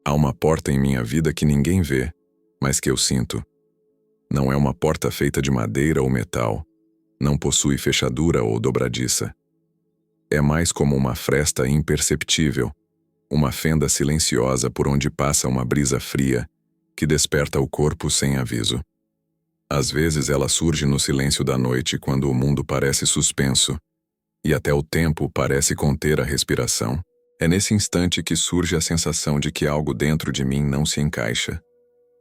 Há uma porta em minha vida que ninguém vê, mas que eu sinto. Não é uma porta feita de madeira ou metal. Não possui fechadura ou dobradiça. É mais como uma fresta imperceptível, uma fenda silenciosa por onde passa uma brisa fria que desperta o corpo sem aviso. Às vezes ela surge no silêncio da noite quando o mundo parece suspenso e até o tempo parece conter a respiração. É nesse instante que surge a sensação de que algo dentro de mim não se encaixa,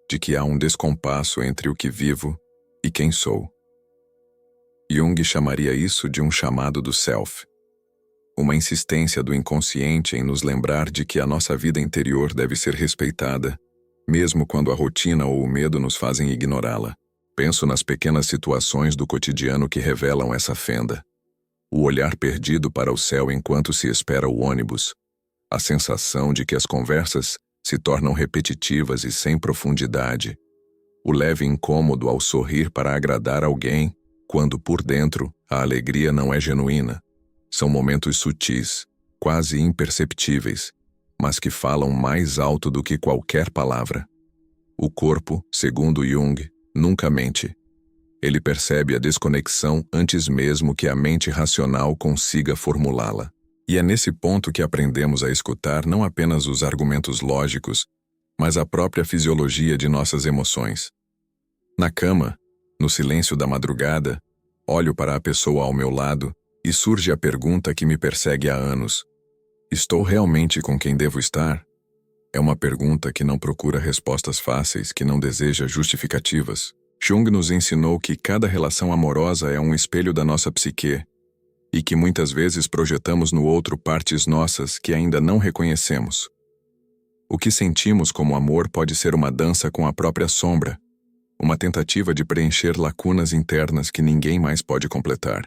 de que há um descompasso entre o que vivo e quem sou. Jung chamaria isso de um chamado do self, uma insistência do inconsciente em nos lembrar de que a nossa vida interior deve ser respeitada, mesmo quando a rotina ou o medo nos fazem ignorá-la. Penso nas pequenas situações do cotidiano que revelam essa fenda. O olhar perdido para o céu enquanto se espera o ônibus, a sensação de que as conversas se tornam repetitivas e sem profundidade, o leve incômodo ao sorrir para agradar alguém, quando por dentro a alegria não é genuína. São momentos sutis, quase imperceptíveis, mas que falam mais alto do que qualquer palavra. O corpo, segundo Jung, nunca mente. Ele percebe a desconexão antes mesmo que a mente racional consiga formulá-la. E é nesse ponto que aprendemos a escutar não apenas os argumentos lógicos, mas a própria fisiologia de nossas emoções. Na cama, no silêncio da madrugada, olho para a pessoa ao meu lado e surge a pergunta que me persegue há anos. Estou realmente com quem devo estar? É uma pergunta que não procura respostas fáceis, que não deseja justificativas. Jung nos ensinou que cada relação amorosa é um espelho da nossa psique, e que muitas vezes projetamos no outro partes nossas que ainda não reconhecemos. O que sentimos como amor pode ser uma dança com a própria sombra, uma tentativa de preencher lacunas internas que ninguém mais pode completar.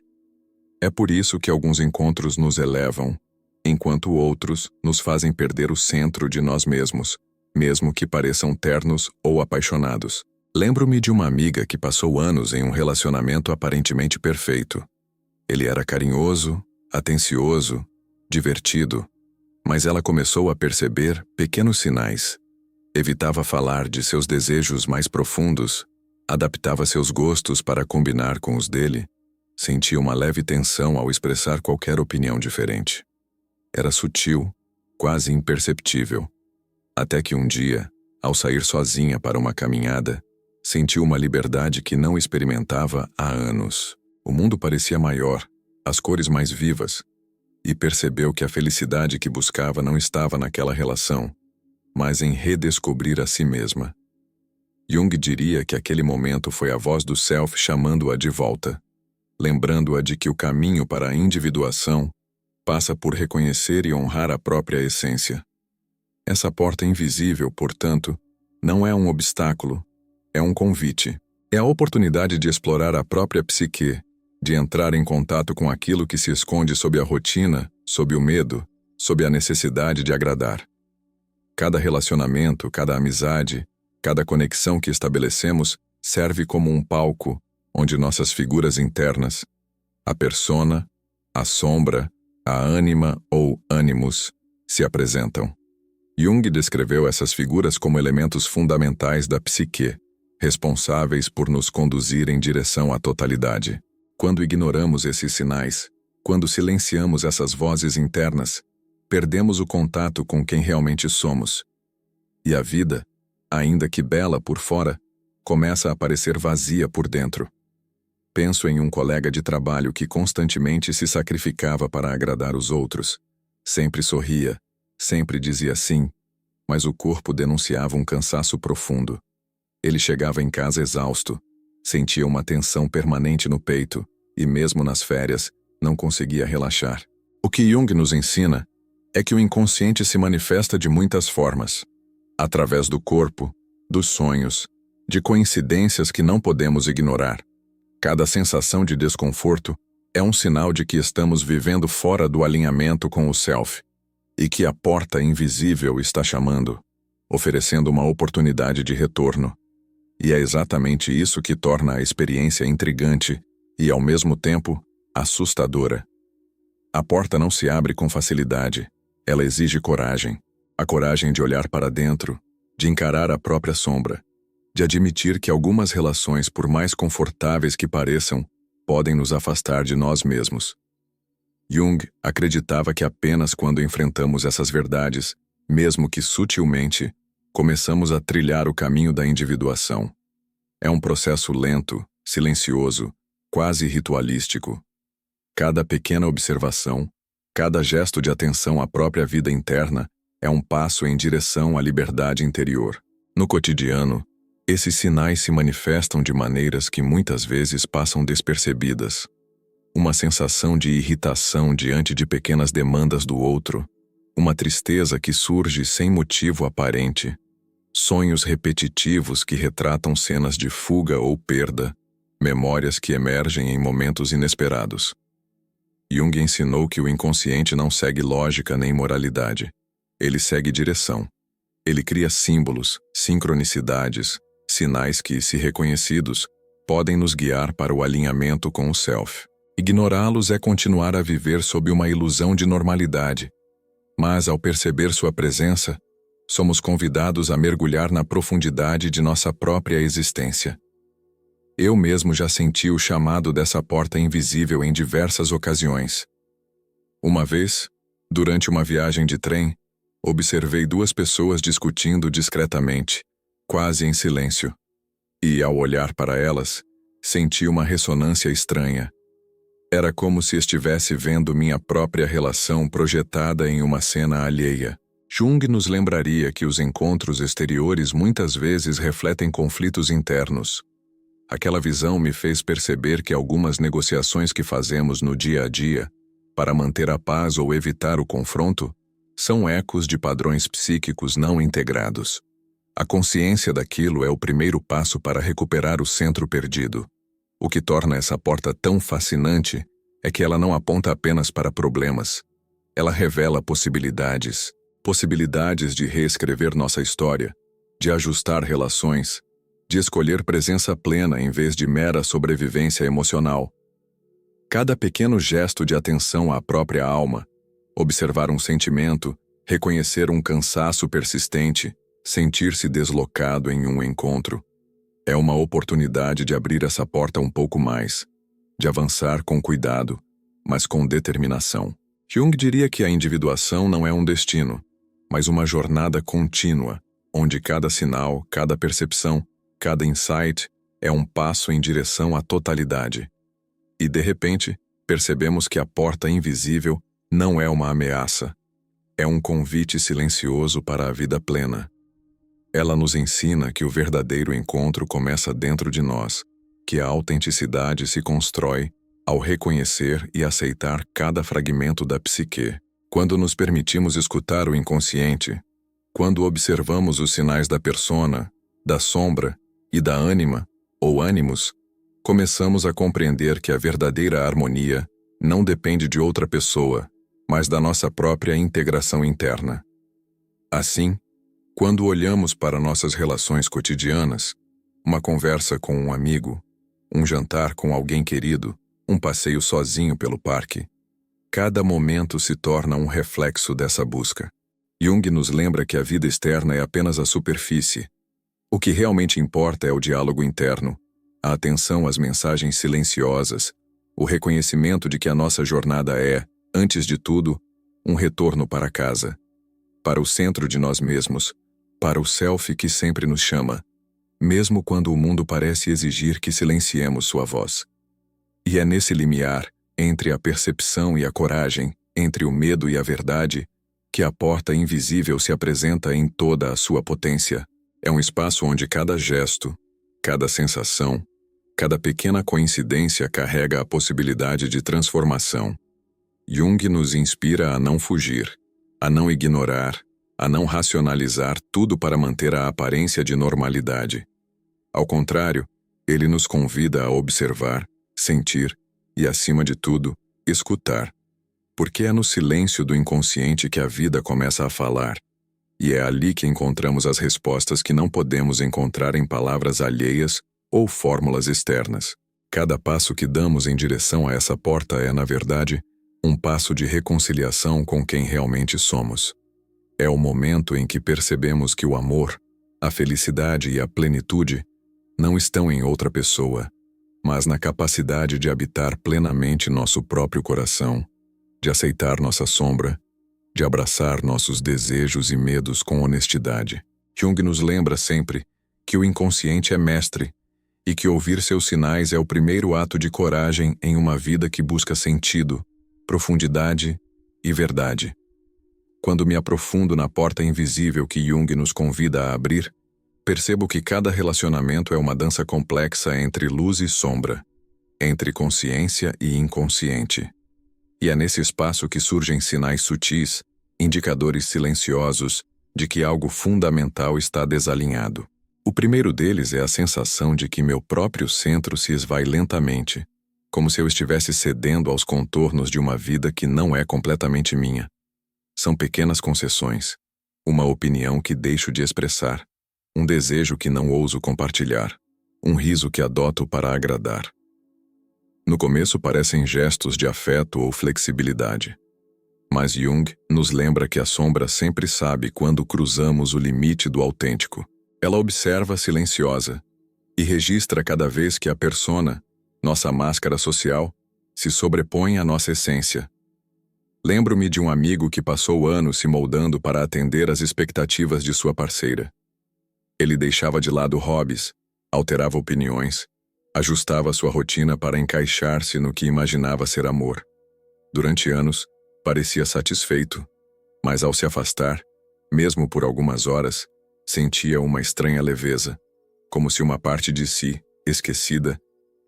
É por isso que alguns encontros nos elevam, enquanto outros nos fazem perder o centro de nós mesmos, mesmo que pareçam ternos ou apaixonados. Lembro-me de uma amiga que passou anos em um relacionamento aparentemente perfeito. Ele era carinhoso, atencioso, divertido, mas ela começou a perceber pequenos sinais. Evitava falar de seus desejos mais profundos, adaptava seus gostos para combinar com os dele, sentia uma leve tensão ao expressar qualquer opinião diferente. Era sutil, quase imperceptível, até que um dia, ao sair sozinha para uma caminhada, sentiu uma liberdade que não experimentava há anos. O mundo parecia maior, as cores mais vivas, e percebeu que a felicidade que buscava não estava naquela relação, mas em redescobrir a si mesma. Jung diria que aquele momento foi a voz do self chamando-a de volta, lembrando-a de que o caminho para a individuação passa por reconhecer e honrar a própria essência. Essa porta invisível, portanto, não é um obstáculo, é um convite. É a oportunidade de explorar a própria psique, de entrar em contato com aquilo que se esconde sob a rotina, sob o medo, sob a necessidade de agradar. Cada relacionamento, cada amizade, cada conexão que estabelecemos serve como um palco onde nossas figuras internas, a persona, a sombra, a ânima ou ânimos, se apresentam. Jung descreveu essas figuras como elementos fundamentais da psique, responsáveis por nos conduzir em direção à totalidade. Quando ignoramos esses sinais, quando silenciamos essas vozes internas, perdemos o contato com quem realmente somos. E a vida, ainda que bela por fora, começa a parecer vazia por dentro. Penso em um colega de trabalho que constantemente se sacrificava para agradar os outros. Sempre sorria, sempre dizia sim, mas o corpo denunciava um cansaço profundo. Ele chegava em casa exausto, sentia uma tensão permanente no peito e, mesmo nas férias, não conseguia relaxar. O que Jung nos ensina é que o inconsciente se manifesta de muitas formas, através do corpo, dos sonhos, de coincidências que não podemos ignorar. Cada sensação de desconforto é um sinal de que estamos vivendo fora do alinhamento com o self e que a porta invisível está chamando, oferecendo uma oportunidade de retorno. E é exatamente isso que torna a experiência intrigante e, ao mesmo tempo, assustadora. A porta não se abre com facilidade, ela exige coragem. A coragem de olhar para dentro, de encarar a própria sombra, de admitir que algumas relações, por mais confortáveis que pareçam, podem nos afastar de nós mesmos. Jung acreditava que apenas quando enfrentamos essas verdades, mesmo que sutilmente, começamos a trilhar o caminho da individuação. É um processo lento, silencioso, quase ritualístico. Cada pequena observação, cada gesto de atenção à própria vida interna é um passo em direção à liberdade interior. No cotidiano, esses sinais se manifestam de maneiras que muitas vezes passam despercebidas. Uma sensação de irritação diante de pequenas demandas do outro, uma tristeza que surge sem motivo aparente, sonhos repetitivos que retratam cenas de fuga ou perda, memórias que emergem em momentos inesperados. Jung ensinou que o inconsciente não segue lógica nem moralidade. Ele segue direção. Ele cria símbolos, sincronicidades, sinais que, se reconhecidos, podem nos guiar para o alinhamento com o self. Ignorá-los é continuar a viver sob uma ilusão de normalidade. Mas, ao perceber sua presença, somos convidados a mergulhar na profundidade de nossa própria existência. Eu mesmo já senti o chamado dessa porta invisível em diversas ocasiões. Uma vez, durante uma viagem de trem, observei duas pessoas discutindo discretamente, quase em silêncio. E, ao olhar para elas, senti uma ressonância estranha. Era como se estivesse vendo minha própria relação projetada em uma cena alheia. Jung nos lembraria que os encontros exteriores muitas vezes refletem conflitos internos. Aquela visão me fez perceber que algumas negociações que fazemos no dia a dia, para manter a paz ou evitar o confronto, são ecos de padrões psíquicos não integrados. A consciência daquilo é o primeiro passo para recuperar o centro perdido. O que torna essa porta tão fascinante é que ela não aponta apenas para problemas. Ela revela possibilidades. Possibilidades de reescrever nossa história, de ajustar relações, de escolher presença plena em vez de mera sobrevivência emocional. Cada pequeno gesto de atenção à própria alma, observar um sentimento, reconhecer um cansaço persistente, sentir-se deslocado em um encontro, é uma oportunidade de abrir essa porta um pouco mais, de avançar com cuidado, mas com determinação. Jung diria que a individuação não é um destino, mas uma jornada contínua, onde cada sinal, cada percepção, cada insight é um passo em direção à totalidade. E, de repente, percebemos que a porta invisível não é uma ameaça, é um convite silencioso para a vida plena. Ela nos ensina que o verdadeiro encontro começa dentro de nós, que a autenticidade se constrói ao reconhecer e aceitar cada fragmento da psique. Quando nos permitimos escutar o inconsciente, quando observamos os sinais da persona, da sombra e da ânima, ou ânimos, começamos a compreender que a verdadeira harmonia não depende de outra pessoa, mas da nossa própria integração interna. Assim, quando olhamos para nossas relações cotidianas, uma conversa com um amigo, um jantar com alguém querido, um passeio sozinho pelo parque, cada momento se torna um reflexo dessa busca. Jung nos lembra que a vida externa é apenas a superfície. O que realmente importa é o diálogo interno, a atenção às mensagens silenciosas, o reconhecimento de que a nossa jornada é, antes de tudo, um retorno para casa, para o centro de nós mesmos, para o self que sempre nos chama, mesmo quando o mundo parece exigir que silenciemos sua voz. E é nesse limiar, entre a percepção e a coragem, entre o medo e a verdade, que a porta invisível se apresenta em toda a sua potência. É um espaço onde cada gesto, cada sensação, cada pequena coincidência carrega a possibilidade de transformação. Jung nos inspira a não fugir, a não ignorar, a não racionalizar tudo para manter a aparência de normalidade. Ao contrário, ele nos convida a observar, sentir e, acima de tudo, escutar. Porque é no silêncio do inconsciente que a vida começa a falar, e é ali que encontramos as respostas que não podemos encontrar em palavras alheias ou fórmulas externas. Cada passo que damos em direção a essa porta é, na verdade, um passo de reconciliação com quem realmente somos. É o momento em que percebemos que o amor, a felicidade e a plenitude não estão em outra pessoa, mas na capacidade de habitar plenamente nosso próprio coração, de aceitar nossa sombra, de abraçar nossos desejos e medos com honestidade. Jung nos lembra sempre que o inconsciente é mestre e que ouvir seus sinais é o primeiro ato de coragem em uma vida que busca sentido, profundidade e verdade. Quando me aprofundo na porta invisível que Jung nos convida a abrir, percebo que cada relacionamento é uma dança complexa entre luz e sombra, entre consciência e inconsciente. E é nesse espaço que surgem sinais sutis, indicadores silenciosos de que algo fundamental está desalinhado. O primeiro deles é a sensação de que meu próprio centro se esvai lentamente, como se eu estivesse cedendo aos contornos de uma vida que não é completamente minha. São pequenas concessões, uma opinião que deixo de expressar, um desejo que não ouso compartilhar, um riso que adoto para agradar. No começo parecem gestos de afeto ou flexibilidade. Mas Jung nos lembra que a sombra sempre sabe quando cruzamos o limite do autêntico. Ela observa silenciosa e registra cada vez que a persona, nossa máscara social, se sobrepõe à nossa essência. Lembro-me de um amigo que passou anos se moldando para atender às expectativas de sua parceira. Ele deixava de lado hobbies, alterava opiniões, ajustava sua rotina para encaixar-se no que imaginava ser amor. Durante anos, parecia satisfeito, mas ao se afastar, mesmo por algumas horas, sentia uma estranha leveza, como se uma parte de si, esquecida,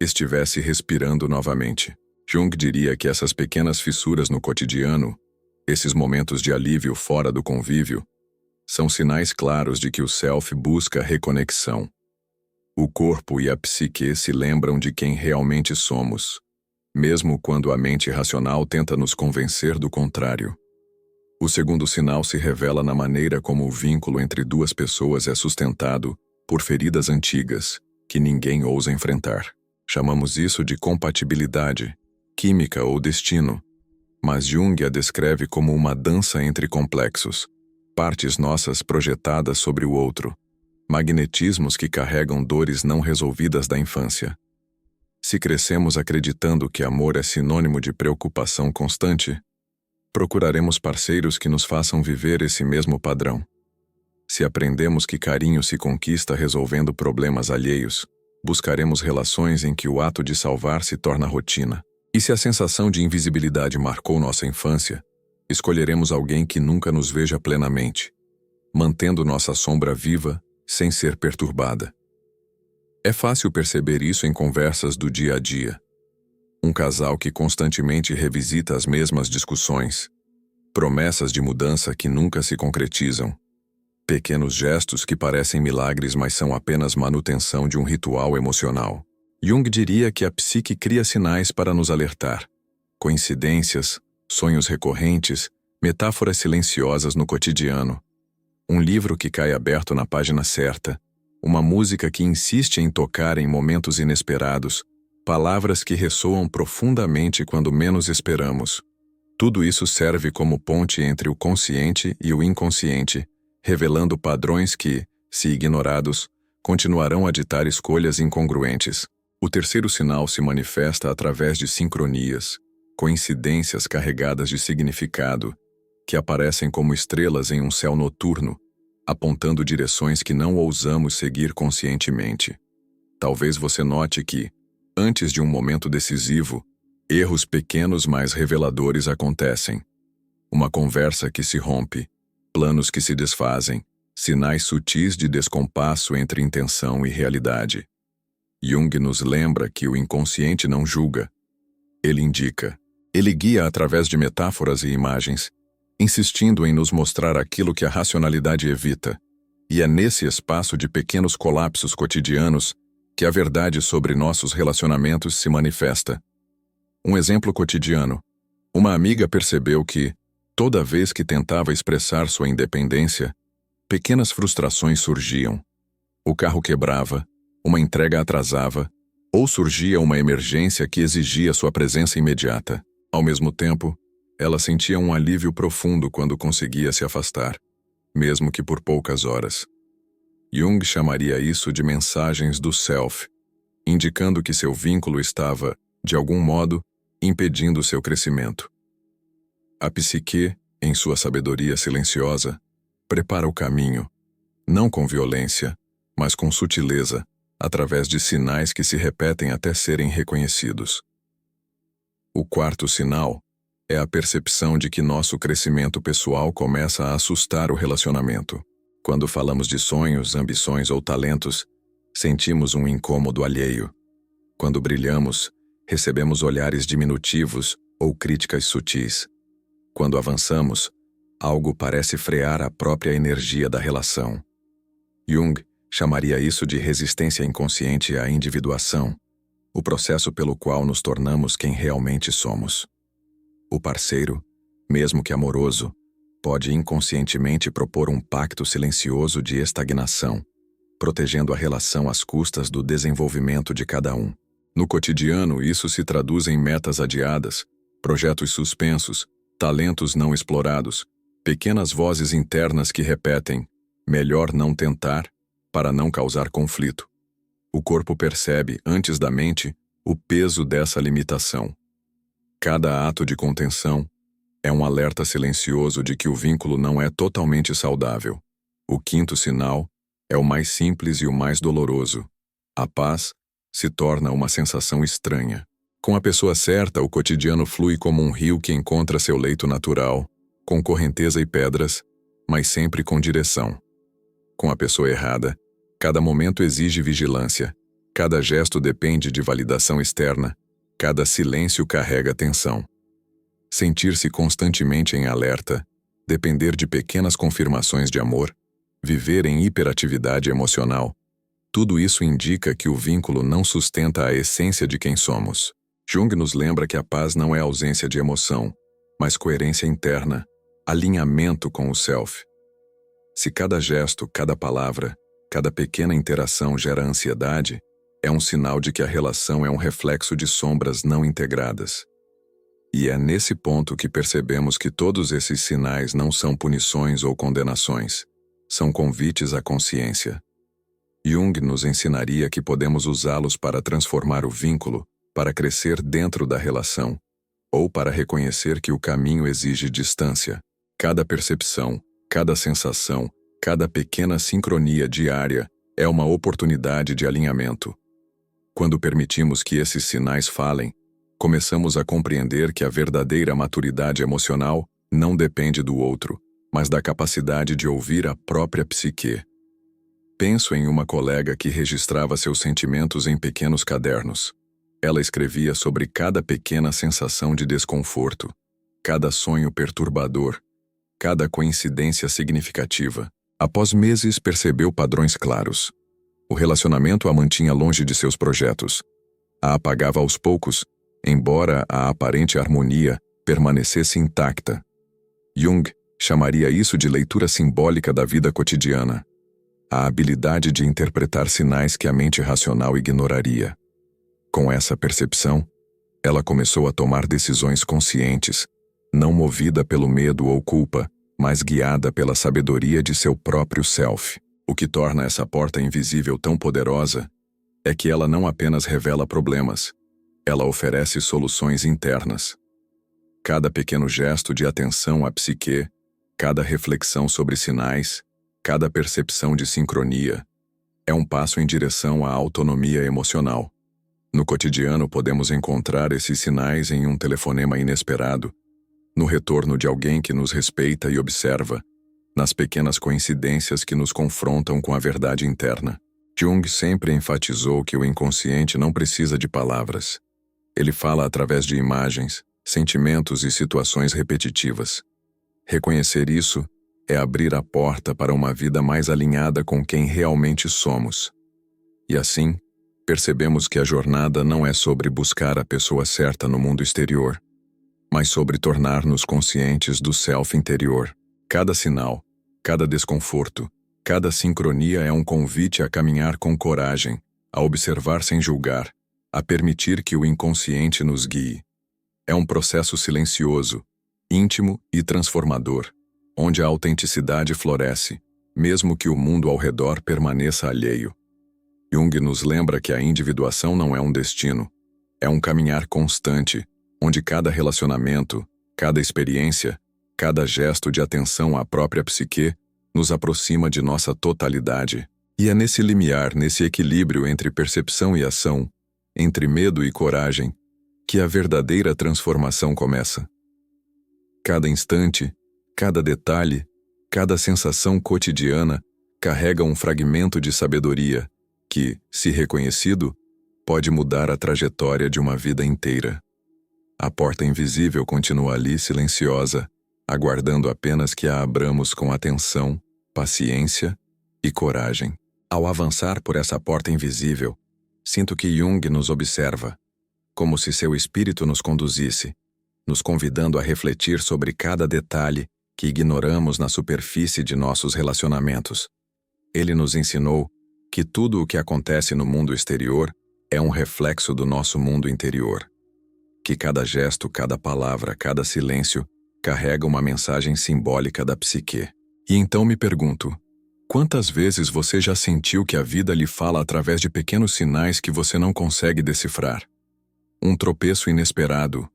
estivesse respirando novamente. Jung diria que essas pequenas fissuras no cotidiano, esses momentos de alívio fora do convívio, são sinais claros de que o self busca reconexão. O corpo e a psique se lembram de quem realmente somos, mesmo quando a mente racional tenta nos convencer do contrário. O segundo sinal se revela na maneira como o vínculo entre duas pessoas é sustentado por feridas antigas, que ninguém ousa enfrentar. Chamamos isso de compatibilidade, química ou destino, mas Jung a descreve como uma dança entre complexos, partes nossas projetadas sobre o outro, magnetismos que carregam dores não resolvidas da infância. Se crescemos acreditando que amor é sinônimo de preocupação constante, procuraremos parceiros que nos façam viver esse mesmo padrão. Se aprendemos que carinho se conquista resolvendo problemas alheios, buscaremos relações em que o ato de salvar se torna rotina. E se a sensação de invisibilidade marcou nossa infância, escolheremos alguém que nunca nos veja plenamente, mantendo nossa sombra viva sem ser perturbada. É fácil perceber isso em conversas do dia a dia. Um casal que constantemente revisita as mesmas discussões, promessas de mudança que nunca se concretizam, pequenos gestos que parecem milagres mas são apenas manutenção de um ritual emocional. Jung diria que a psique cria sinais para nos alertar. Coincidências, sonhos recorrentes, metáforas silenciosas no cotidiano. Um livro que cai aberto na página certa, uma música que insiste em tocar em momentos inesperados, palavras que ressoam profundamente quando menos esperamos. Tudo isso serve como ponte entre o consciente e o inconsciente, revelando padrões que, se ignorados, continuarão a ditar escolhas incongruentes. O terceiro sinal se manifesta através de sincronias, coincidências carregadas de significado, que aparecem como estrelas em um céu noturno, apontando direções que não ousamos seguir conscientemente. Talvez você note que, antes de um momento decisivo, erros pequenos mas reveladores acontecem. Uma conversa que se rompe, planos que se desfazem, sinais sutis de descompasso entre intenção e realidade. Jung nos lembra que o inconsciente não julga. Ele indica. Ele guia através de metáforas e imagens, insistindo em nos mostrar aquilo que a racionalidade evita. E é nesse espaço de pequenos colapsos cotidianos que a verdade sobre nossos relacionamentos se manifesta. Um exemplo cotidiano. Uma amiga percebeu que, toda vez que tentava expressar sua independência, pequenas frustrações surgiam. O carro quebrava, uma entrega atrasava, ou surgia uma emergência que exigia sua presença imediata. Ao mesmo tempo, ela sentia um alívio profundo quando conseguia se afastar. mesmo que por poucas horas. Jung chamaria isso de mensagens do self, indicando que seu vínculo estava, de algum modo, impedindo seu crescimento. A psique, em sua sabedoria silenciosa, prepara o caminho, não com violência, mas com sutileza, através de sinais que se repetem até serem reconhecidos. O quarto sinal é a percepção de que nosso crescimento pessoal começa a assustar o relacionamento. Quando falamos de sonhos, ambições ou talentos, sentimos um incômodo alheio. Quando brilhamos, recebemos olhares diminutivos ou críticas sutis. Quando avançamos, algo parece frear a própria energia da relação. Jung chamaria isso de resistência inconsciente à individuação, o processo pelo qual nos tornamos quem realmente somos. O parceiro, mesmo que amoroso, pode inconscientemente propor um pacto silencioso de estagnação, protegendo a relação às custas do desenvolvimento de cada um. No cotidiano, isso se traduz em metas adiadas, projetos suspensos, talentos não explorados, pequenas vozes internas que repetem: melhor não tentar, para não causar conflito. O corpo percebe, antes da mente, o peso dessa limitação. Cada ato de contenção é um alerta silencioso de que o vínculo não é totalmente saudável. O quinto sinal é o mais simples e o mais doloroso. A paz se torna uma sensação estranha. Com a pessoa certa, o cotidiano flui como um rio que encontra seu leito natural, com correnteza e pedras, mas sempre com direção. Com a pessoa errada, cada momento exige vigilância, cada gesto depende de validação externa, cada silêncio carrega tensão. Sentir-se constantemente em alerta, depender de pequenas confirmações de amor, viver em hiperatividade emocional, tudo isso indica que o vínculo não sustenta a essência de quem somos. Jung nos lembra que a paz não é ausência de emoção, mas coerência interna, alinhamento com o self. Se cada gesto, cada palavra, cada pequena interação gera ansiedade, é um sinal de que a relação é um reflexo de sombras não integradas. E é nesse ponto que percebemos que todos esses sinais não são punições ou condenações, são convites à consciência. Jung nos ensinaria que podemos usá-los para transformar o vínculo, para crescer dentro da relação, ou para reconhecer que o caminho exige distância. Cada percepção, cada sensação, cada pequena sincronia diária é uma oportunidade de alinhamento. Quando permitimos que esses sinais falem, começamos a compreender que a verdadeira maturidade emocional não depende do outro, mas da capacidade de ouvir a própria psique. Penso em uma colega que registrava seus sentimentos em pequenos cadernos. Ela escrevia sobre cada pequena sensação de desconforto, cada sonho perturbador, cada coincidência significativa. Após meses, percebeu padrões claros. O relacionamento a mantinha longe de seus projetos. A apagava aos poucos, embora a aparente harmonia permanecesse intacta. Jung chamaria isso de leitura simbólica da vida cotidiana, a habilidade de interpretar sinais que a mente racional ignoraria. Com essa percepção, ela começou a tomar decisões conscientes, não movida pelo medo ou culpa, mas guiada pela sabedoria de seu próprio self. O que torna essa porta invisível tão poderosa é que ela não apenas revela problemas, ela oferece soluções internas. Cada pequeno gesto de atenção à psique, cada reflexão sobre sinais, cada percepção de sincronia, é um passo em direção à autonomia emocional. No cotidiano podemos encontrar esses sinais em um telefonema inesperado, no retorno de alguém que nos respeita e observa, nas pequenas coincidências que nos confrontam com a verdade interna. Jung sempre enfatizou que o inconsciente não precisa de palavras. Ele fala através de imagens, sentimentos e situações repetitivas. Reconhecer isso é abrir a porta para uma vida mais alinhada com quem realmente somos. E assim, percebemos que a jornada não é sobre buscar a pessoa certa no mundo exterior, mas sobre tornar-nos conscientes do self interior. Cada sinal, cada desconforto, cada sincronia é um convite a caminhar com coragem, a observar sem julgar, a permitir que o inconsciente nos guie. É um processo silencioso, íntimo e transformador, onde a autenticidade floresce, mesmo que o mundo ao redor permaneça alheio. Jung nos lembra que a individuação não é um destino, é um caminhar constante, onde cada relacionamento, cada experiência, cada gesto de atenção à própria psique nos aproxima de nossa totalidade. E é nesse limiar, nesse equilíbrio entre percepção e ação, entre medo e coragem, que a verdadeira transformação começa. Cada instante, cada detalhe, cada sensação cotidiana carrega um fragmento de sabedoria que, se reconhecido, pode mudar a trajetória de uma vida inteira. A porta invisível continua ali silenciosa, aguardando apenas que a abramos com atenção, paciência e coragem. Ao avançar por essa porta invisível, sinto que Jung nos observa, como se seu espírito nos conduzisse, nos convidando a refletir sobre cada detalhe que ignoramos na superfície de nossos relacionamentos. Ele nos ensinou que tudo o que acontece no mundo exterior é um reflexo do nosso mundo interior. Que cada gesto, cada palavra, cada silêncio carrega uma mensagem simbólica da psique. E então me pergunto, quantas vezes você já sentiu que a vida lhe fala através de pequenos sinais que você não consegue decifrar? Um tropeço inesperado,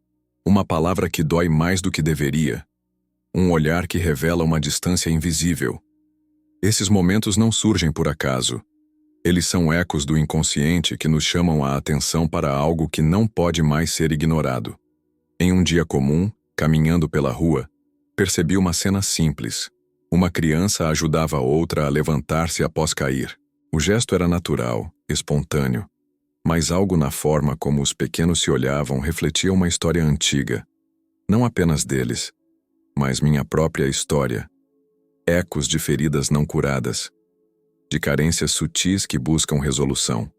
uma palavra que dói mais do que deveria, um olhar que revela uma distância invisível. Esses momentos não surgem por acaso. Eles são ecos do inconsciente que nos chamam a atenção para algo que não pode mais ser ignorado. Em um dia comum, caminhando pela rua, percebi uma cena simples. Uma criança ajudava a outra a levantar-se após cair. O gesto era natural, espontâneo, mas algo na forma como os pequenos se olhavam refletia uma história antiga. Não apenas deles, mas minha própria história. Ecos de feridas não curadas, de carências sutis que buscam resolução.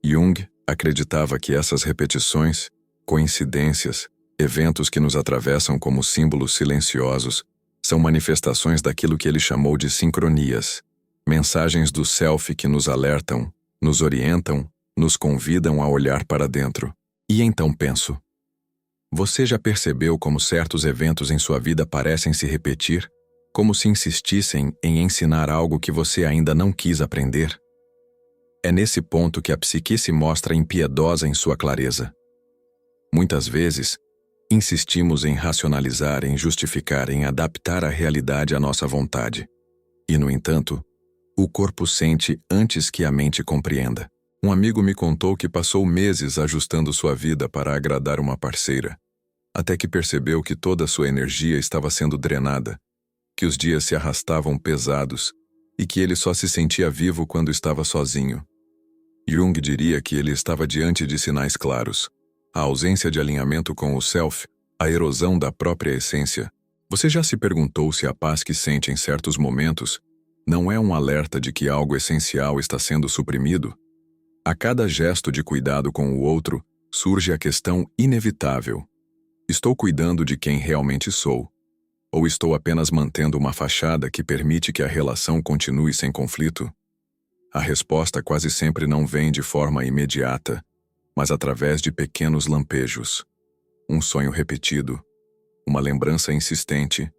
Jung acreditava que essas repetições, coincidências, eventos que nos atravessam como símbolos silenciosos, são manifestações daquilo que ele chamou de sincronias, mensagens do self que nos alertam, nos orientam, nos convidam a olhar para dentro. E então penso, você já percebeu como certos eventos em sua vida parecem se repetir? Como se insistissem em ensinar algo que você ainda não quis aprender? É nesse ponto que a psique se mostra impiedosa em sua clareza. Muitas vezes, insistimos em racionalizar, em justificar, em adaptar a realidade à nossa vontade. E, no entanto, o corpo sente antes que a mente compreenda. Um amigo me contou que passou meses ajustando sua vida para agradar uma parceira, até que percebeu que toda sua energia estava sendo drenada, que os dias se arrastavam pesados e que ele só se sentia vivo quando estava sozinho. Jung diria que ele estava diante de sinais claros. A ausência de alinhamento com o self, a erosão da própria essência. Você já se perguntou se a paz que sente em certos momentos não é um alerta de que algo essencial está sendo suprimido? A cada gesto de cuidado com o outro, surge a questão inevitável. Estou cuidando de quem realmente sou? Ou estou apenas mantendo uma fachada que permite que a relação continue sem conflito? A resposta quase sempre não vem de forma imediata, mas através de pequenos lampejos. Um sonho repetido, uma lembrança insistente,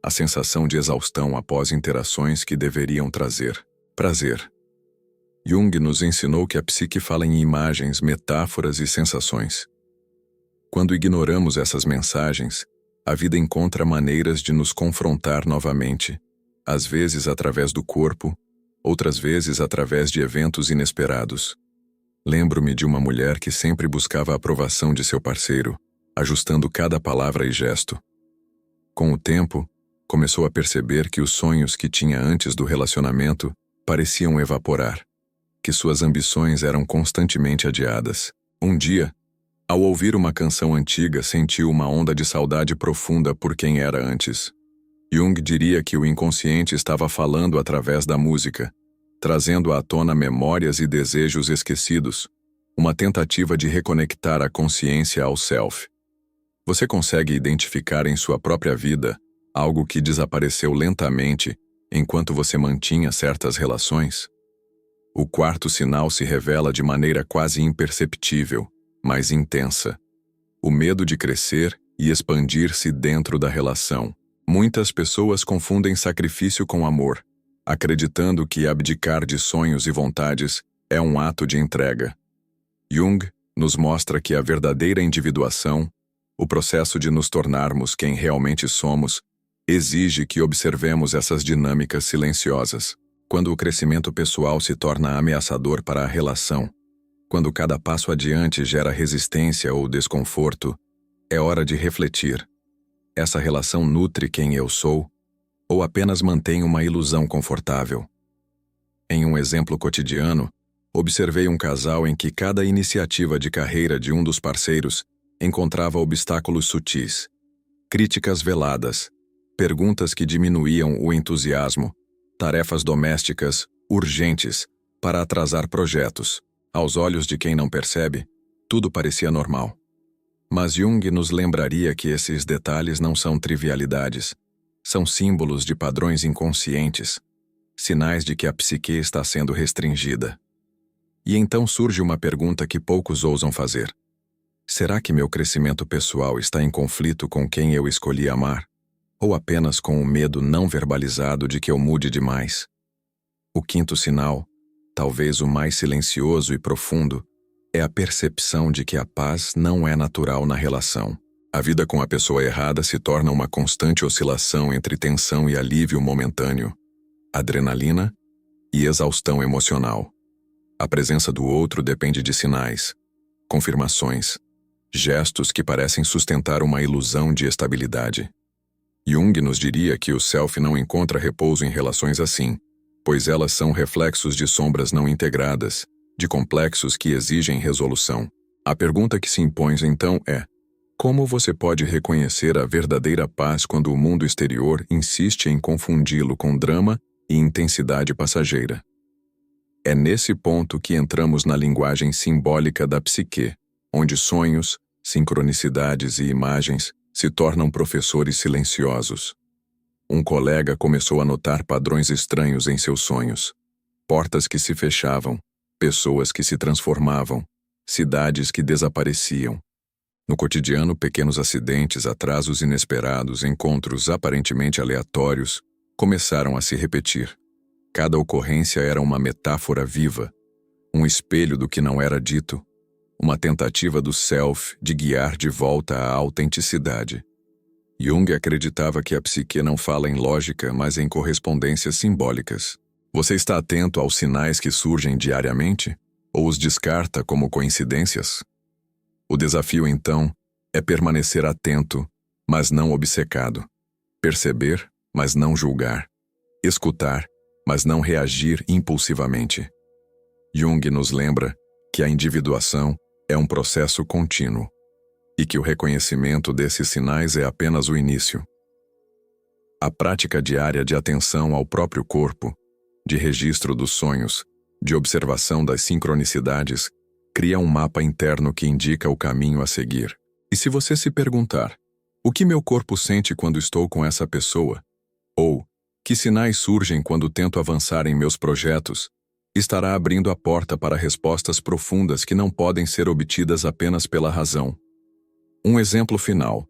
a sensação de exaustão após interações que deveriam trazer prazer. Jung nos ensinou que a psique fala em imagens, metáforas e sensações. Quando ignoramos essas mensagens, a vida encontra maneiras de nos confrontar novamente, às vezes através do corpo, outras vezes através de eventos inesperados. Lembro-me de uma mulher que sempre buscava a aprovação de seu parceiro, ajustando cada palavra e gesto. Com o tempo, começou a perceber que os sonhos que tinha antes do relacionamento pareciam evaporar, que suas ambições eram constantemente adiadas. Um dia, ao ouvir uma canção antiga, sentiu uma onda de saudade profunda por quem era antes. Jung diria que o inconsciente estava falando através da música, trazendo à tona memórias e desejos esquecidos, uma tentativa de reconectar a consciência ao self. Você consegue identificar em sua própria vida algo que desapareceu lentamente enquanto você mantinha certas relações? O quarto sinal se revela de maneira quase imperceptível, mas intensa. O medo de crescer e expandir-se dentro da relação. Muitas pessoas confundem sacrifício com amor, acreditando que abdicar de sonhos e vontades é um ato de entrega. Jung nos mostra que a verdadeira individuação, o processo de nos tornarmos quem realmente somos, exige que observemos essas dinâmicas silenciosas. Quando o crescimento pessoal se torna ameaçador para a relação, quando cada passo adiante gera resistência ou desconforto, é hora de refletir. Essa relação nutre quem eu sou ou apenas mantém uma ilusão confortável? Em um exemplo cotidiano, observei um casal em que cada iniciativa de carreira de um dos parceiros encontrava obstáculos sutis, críticas veladas, perguntas que diminuíam o entusiasmo, tarefas domésticas urgentes para atrasar projetos. Aos olhos de quem não percebe, tudo parecia normal. Mas Jung nos lembraria que esses detalhes não são trivialidades, são símbolos de padrões inconscientes, sinais de que a psique está sendo restringida. E então surge uma pergunta que poucos ousam fazer. Será que meu crescimento pessoal está em conflito com quem eu escolhi amar? Ou apenas com o medo não verbalizado de que eu mude demais? O quinto sinal, talvez o mais silencioso e profundo, é a percepção de que a paz não é natural na relação. A vida com a pessoa errada se torna uma constante oscilação entre tensão e alívio momentâneo, adrenalina e exaustão emocional. A presença do outro depende de sinais, confirmações, gestos que parecem sustentar uma ilusão de estabilidade. Jung nos diria que o self não encontra repouso em relações assim, pois elas são reflexos de sombras não integradas, de complexos que exigem resolução. A pergunta que se impõe então é: como você pode reconhecer a verdadeira paz quando o mundo exterior insiste em confundi-lo com drama e intensidade passageira? É nesse ponto que entramos na linguagem simbólica da psique, onde sonhos, sincronicidades e imagens se tornam professores silenciosos. Um colega começou a notar padrões estranhos em seus sonhos. Portas que se fechavam, pessoas que se transformavam, cidades que desapareciam. No cotidiano, pequenos acidentes, atrasos inesperados, encontros aparentemente aleatórios, começaram a se repetir. Cada ocorrência era uma metáfora viva, um espelho do que não era dito, uma tentativa do self de guiar de volta à autenticidade. Jung acreditava que a psique não fala em lógica, mas em correspondências simbólicas. Você está atento aos sinais que surgem diariamente? Ou os descarta como coincidências? O desafio, então, é permanecer atento, mas não obcecado. Perceber, mas não julgar. Escutar, mas não reagir impulsivamente. Jung nos lembra que a individuação é um processo contínuo e que o reconhecimento desses sinais é apenas o início. A prática diária de atenção ao próprio corpo, de registro dos sonhos, de observação das sincronicidades, cria um mapa interno que indica o caminho a seguir. E se você se perguntar, o que meu corpo sente quando estou com essa pessoa? Ou, que sinais surgem quando tento avançar em meus projetos? Estará abrindo a porta para respostas profundas que não podem ser obtidas apenas pela razão. Um exemplo final.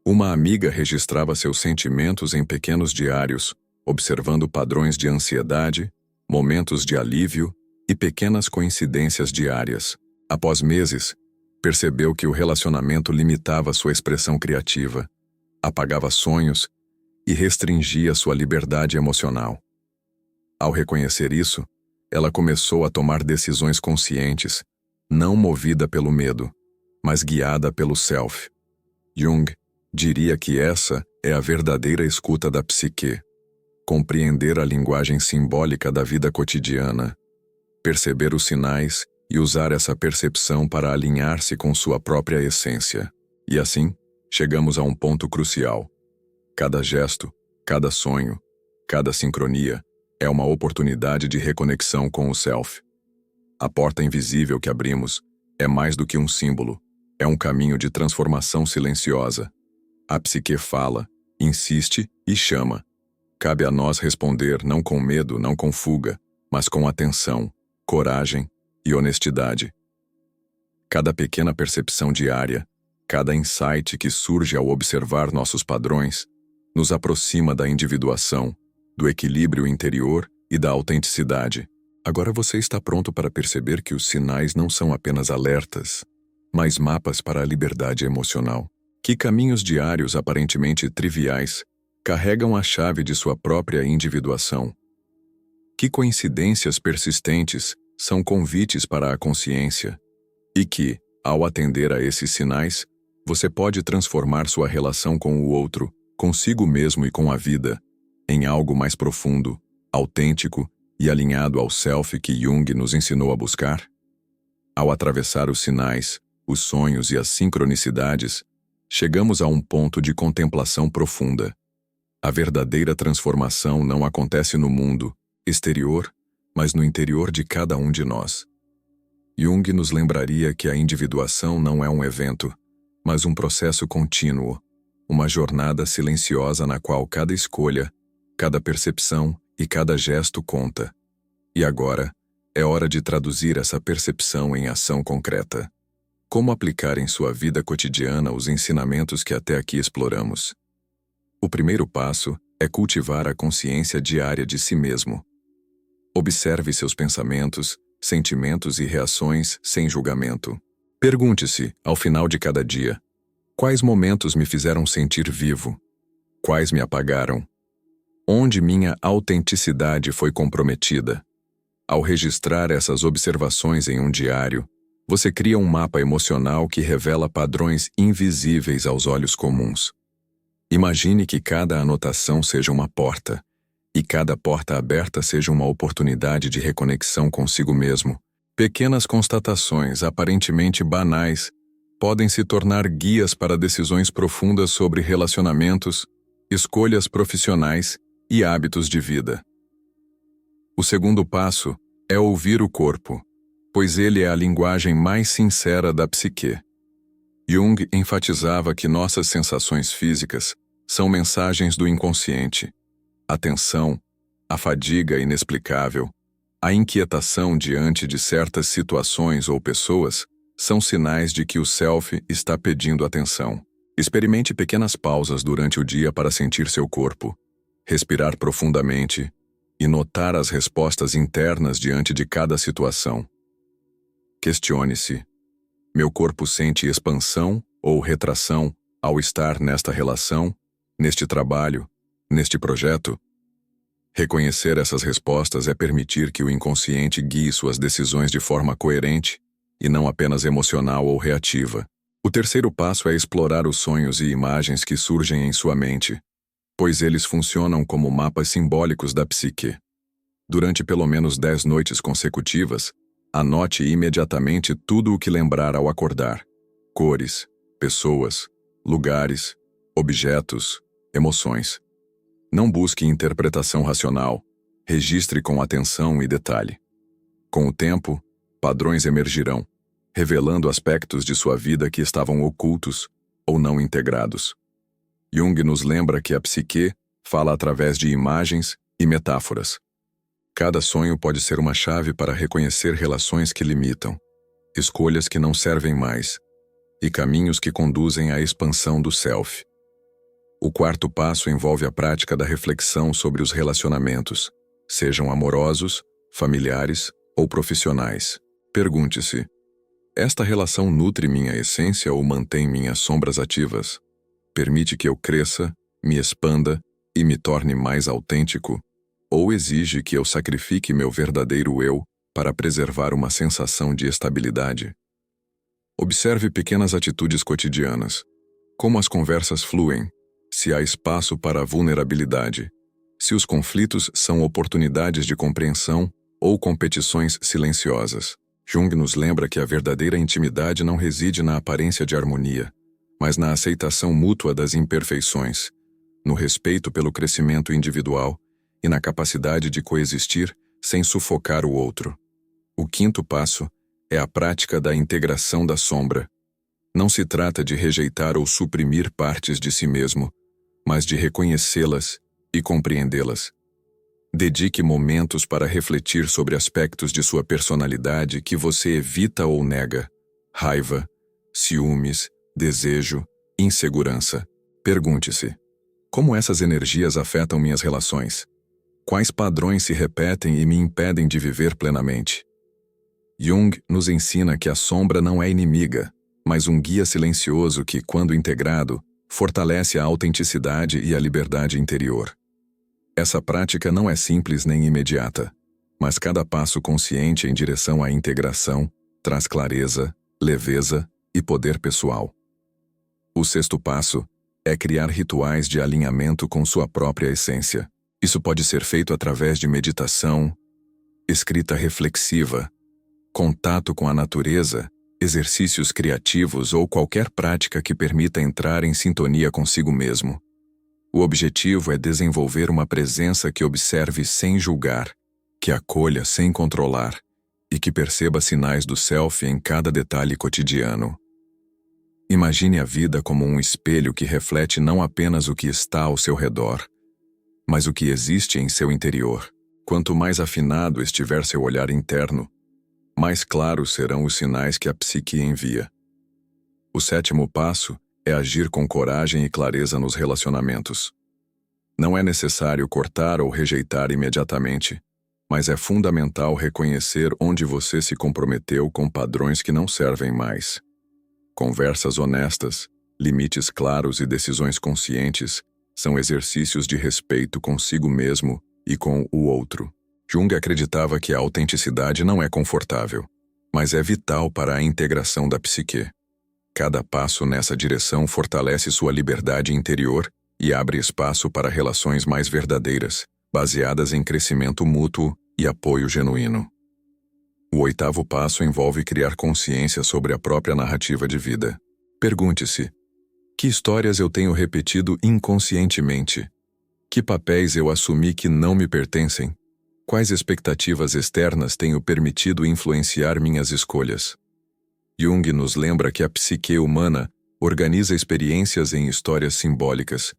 Uma amiga registrava seus sentimentos em pequenos diários, observando padrões de ansiedade, momentos de alívio e pequenas coincidências diárias. Após meses, percebeu que o relacionamento limitava sua expressão criativa, apagava sonhos e restringia sua liberdade emocional. Ao reconhecer isso, ela começou a tomar decisões conscientes, não movida pelo medo, mas guiada pelo self. Jung diria que essa é a verdadeira escuta da psique. Compreender a linguagem simbólica da vida cotidiana, perceber os sinais e usar essa percepção para alinhar-se com sua própria essência. E assim, chegamos a um ponto crucial. Cada gesto, cada sonho, cada sincronia é uma oportunidade de reconexão com o self. A porta invisível que abrimos é mais do que um símbolo, é um caminho de transformação silenciosa. A psique fala, insiste e chama. Cabe a nós responder não com medo, não com fuga, mas com atenção, coragem e honestidade. Cada pequena percepção diária, cada insight que surge ao observar nossos padrões, nos aproxima da individuação, do equilíbrio interior e da autenticidade. Agora você está pronto para perceber que os sinais não são apenas alertas, mas mapas para a liberdade emocional. Que caminhos diários aparentemente triviais carregam a chave de sua própria individuação. Que coincidências persistentes são convites para a consciência e que, ao atender a esses sinais, você pode transformar sua relação com o outro, consigo mesmo e com a vida, em algo mais profundo, autêntico e alinhado ao self que Jung nos ensinou a buscar? Ao atravessar os sinais, os sonhos e as sincronicidades, chegamos a um ponto de contemplação profunda. A verdadeira transformação não acontece no mundo exterior, mas no interior de cada um de nós. Jung nos lembraria que a individuação não é um evento, mas um processo contínuo, uma jornada silenciosa na qual cada escolha, cada percepção e cada gesto conta. E agora, é hora de traduzir essa percepção em ação concreta. Como aplicar em sua vida cotidiana os ensinamentos que até aqui exploramos? O primeiro passo é cultivar a consciência diária de si mesmo. Observe seus pensamentos, sentimentos e reações sem julgamento. Pergunte-se, ao final de cada dia, quais momentos me fizeram sentir vivo? Quais me apagaram? Onde minha autenticidade foi comprometida? Ao registrar essas observações em um diário, você cria um mapa emocional que revela padrões invisíveis aos olhos comuns. Imagine que cada anotação seja uma porta, e cada porta aberta seja uma oportunidade de reconexão consigo mesmo. Pequenas constatações aparentemente banais podem se tornar guias para decisões profundas sobre relacionamentos, escolhas profissionais e hábitos de vida. O segundo passo é ouvir o corpo, pois ele é a linguagem mais sincera da psique. Jung enfatizava que nossas sensações físicas são mensagens do inconsciente. A tensão, a fadiga inexplicável, a inquietação diante de certas situações ou pessoas são sinais de que o self está pedindo atenção. Experimente pequenas pausas durante o dia para sentir seu corpo, respirar profundamente e notar as respostas internas diante de cada situação. Questione-se: meu corpo sente expansão ou retração ao estar nesta relação, neste trabalho, neste projeto? Reconhecer essas respostas é permitir que o inconsciente guie suas decisões de forma coerente e não apenas emocional ou reativa. O terceiro passo é explorar os sonhos e imagens que surgem em sua mente, pois eles funcionam como mapas simbólicos da psique. Durante pelo menos 10 noites consecutivas, anote imediatamente tudo o que lembrar ao acordar: cores, pessoas, lugares, objetos, emoções. Não busque interpretação racional, registre com atenção e detalhe. Com o tempo, padrões emergirão, revelando aspectos de sua vida que estavam ocultos ou não integrados. Jung nos lembra que a psique fala através de imagens e metáforas. Cada sonho pode ser uma chave para reconhecer relações que limitam, escolhas que não servem mais e caminhos que conduzem à expansão do self. O quarto passo envolve a prática da reflexão sobre os relacionamentos, sejam amorosos, familiares ou profissionais. Pergunte-se: esta relação nutre minha essência ou mantém minhas sombras ativas? Permite que eu cresça, me expanda e me torne mais autêntico? Ou exige que eu sacrifique meu verdadeiro eu para preservar uma sensação de estabilidade? Observe pequenas atitudes cotidianas. Como as conversas fluem, se há espaço para a vulnerabilidade, se os conflitos são oportunidades de compreensão ou competições silenciosas. Jung nos lembra que a verdadeira intimidade não reside na aparência de harmonia, mas na aceitação mútua das imperfeições, no respeito pelo crescimento individual e na capacidade de coexistir sem sufocar o outro. O quinto passo é a prática da integração da sombra. Não se trata de rejeitar ou suprimir partes de si mesmo, mas de reconhecê-las e compreendê-las. Dedique momentos para refletir sobre aspectos de sua personalidade que você evita ou nega: raiva, ciúmes, desejo, insegurança. Pergunte-se: Como essas energias afetam minhas relações? Quais padrões se repetem e me impedem de viver plenamente? Jung nos ensina que a sombra não é inimiga, mas um guia silencioso que, quando integrado, fortalece a autenticidade e a liberdade interior. Essa prática não é simples nem imediata, mas cada passo consciente em direção à integração traz clareza, leveza e poder pessoal. O sexto passo é criar rituais de alinhamento com sua própria essência. Isso pode ser feito através de meditação, escrita reflexiva, contato com a natureza, exercícios criativos ou qualquer prática que permita entrar em sintonia consigo mesmo. O objetivo é desenvolver uma presença que observe sem julgar, que acolha sem controlar e que perceba sinais do self em cada detalhe cotidiano. Imagine a vida como um espelho que reflete não apenas o que está ao seu redor, mas o que existe em seu interior. Quanto mais afinado estiver seu olhar interno, mais claros serão os sinais que a psique envia. O sétimo passo é agir com coragem e clareza nos relacionamentos. Não é necessário cortar ou rejeitar imediatamente, mas é fundamental reconhecer onde você se comprometeu com padrões que não servem mais. Conversas honestas, limites claros e decisões conscientes são exercícios de respeito consigo mesmo e com o outro. Jung acreditava que a autenticidade não é confortável, mas é vital para a integração da psique. Cada passo nessa direção fortalece sua liberdade interior e abre espaço para relações mais verdadeiras, baseadas em crescimento mútuo e apoio genuíno. O oitavo passo envolve criar consciência sobre a própria narrativa de vida. Pergunte-se: que histórias eu tenho repetido inconscientemente? Que papéis eu assumi que não me pertencem? Quais expectativas externas tenho permitido influenciar minhas escolhas? Jung nos lembra que a psique humana organiza experiências em histórias simbólicas,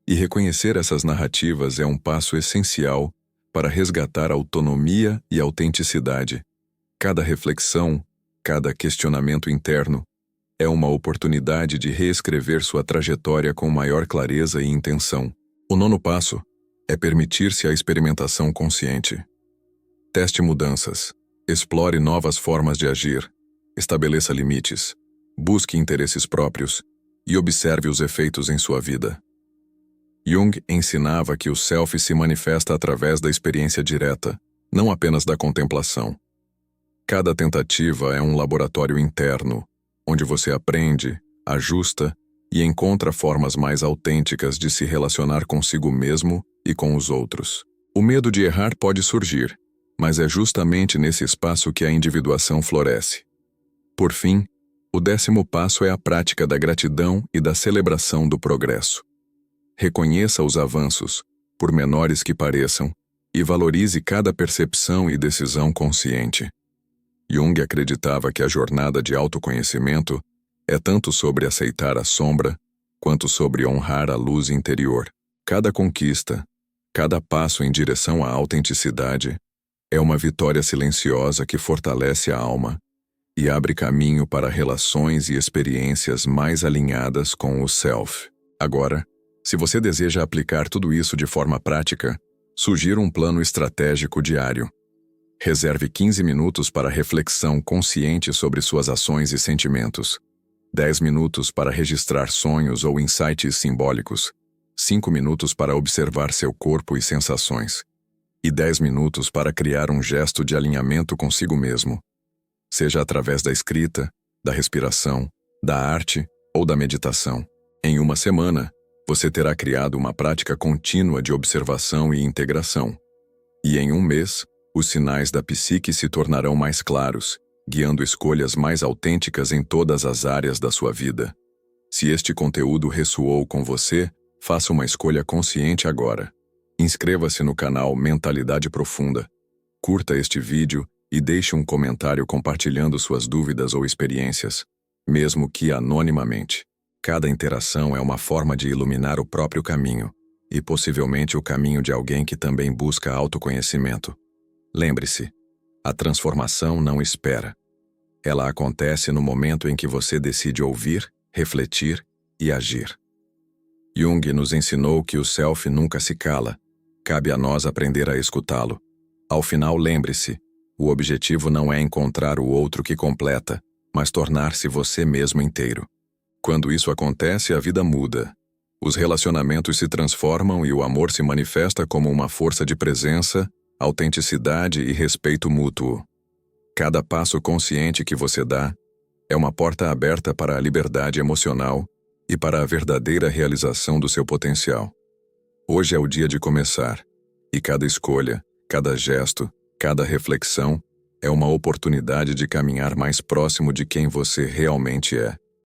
e reconhecer essas narrativas é um passo essencial para resgatar autonomia e autenticidade. Cada reflexão, cada questionamento interno, é uma oportunidade de reescrever sua trajetória com maior clareza e intenção. O nono passo é permitir-se a experimentação consciente. Teste mudanças, explore novas formas de agir, estabeleça limites, busque interesses próprios e observe os efeitos em sua vida. Jung ensinava que o self se manifesta através da experiência direta, não apenas da contemplação. Cada tentativa é um laboratório interno, onde você aprende, ajusta e encontra formas mais autênticas de se relacionar consigo mesmo e com os outros. O medo de errar pode surgir, mas é justamente nesse espaço que a individuação floresce. Por fim, o 10º passo é a prática da gratidão e da celebração do progresso. Reconheça os avanços, por menores que pareçam, e valorize cada percepção e decisão consciente. Jung acreditava que a jornada de autoconhecimento é tanto sobre aceitar a sombra, quanto sobre honrar a luz interior. Cada conquista, cada passo em direção à autenticidade, é uma vitória silenciosa que fortalece a alma e abre caminho para relações e experiências mais alinhadas com o self. Agora, se você deseja aplicar tudo isso de forma prática, sugira um plano estratégico diário. Reserve 15 minutos para reflexão consciente sobre suas ações e sentimentos, 10 minutos para registrar sonhos ou insights simbólicos, 5 minutos para observar seu corpo e sensações, e 10 minutos para criar um gesto de alinhamento consigo mesmo, seja através da escrita, da respiração, da arte ou da meditação. Em uma semana, você terá criado uma prática contínua de observação e integração. E em um mês, os sinais da psique se tornarão mais claros, guiando escolhas mais autênticas em todas as áreas da sua vida. Se este conteúdo ressoou com você, faça uma escolha consciente agora. Inscreva-se no canal Mentalidade Profunda, curta este vídeo e deixe um comentário compartilhando suas dúvidas ou experiências, mesmo que anonimamente. Cada interação é uma forma de iluminar o próprio caminho, e possivelmente o caminho de alguém que também busca autoconhecimento. Lembre-se, a transformação não espera. Ela acontece no momento em que você decide ouvir, refletir e agir. Jung nos ensinou que o self nunca se cala. Cabe a nós aprender a escutá-lo. Ao final, lembre-se, o objetivo não é encontrar o outro que completa, mas tornar-se você mesmo inteiro. Quando isso acontece, a vida muda. Os relacionamentos se transformam e o amor se manifesta como uma força de presença, autenticidade e respeito mútuo. Cada passo consciente que você dá é uma porta aberta para a liberdade emocional e para a verdadeira realização do seu potencial. Hoje é o dia de começar, e cada escolha, cada gesto, cada reflexão é uma oportunidade de caminhar mais próximo de quem você realmente é.